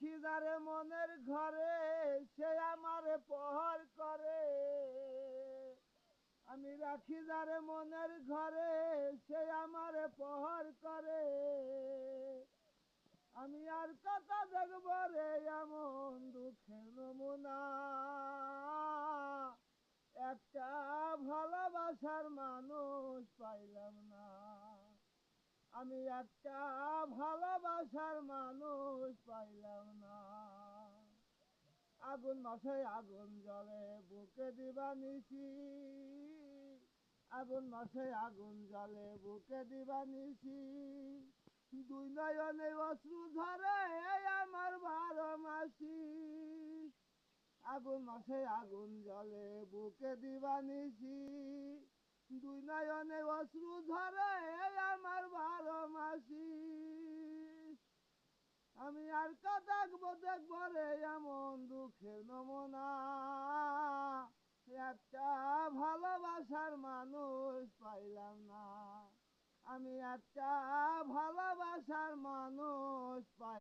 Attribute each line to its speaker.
Speaker 1: রাখি যারে মনের ঘরে সে আমারে প্রহার করে। আমি রাখি যারে মনের ঘরে সে আমারে প্রহার করে। আমি আর কথা দেখব রে এমন দুঃখের নমুনা। একটা ভালোবাসার মানুষ পাইলাম না। আমি একটা ভালোবাসার মানুষ পাইলাম না। আগুন মাথায় আগুন জ্বলে বুকে দিবা নিশি। আগুন মাথায় আগুন জ্বলে বুকে দিবা নিশি। দুই নয়নে অশ্রু ধরে আমার 12 মাসি। আগুন মাথায় আগুন জ্বলে বুকে দিবা নিশি। দুই নয়নে অশ্রু ধরে আমার 12 মাসি। আমি আর কা দেখবো রে এমন দুঃখের নমুনা। একটা ভালোবাসার মানুষ পাইলাম না। আমি একটা ভালোবাসার মানুষ পাই।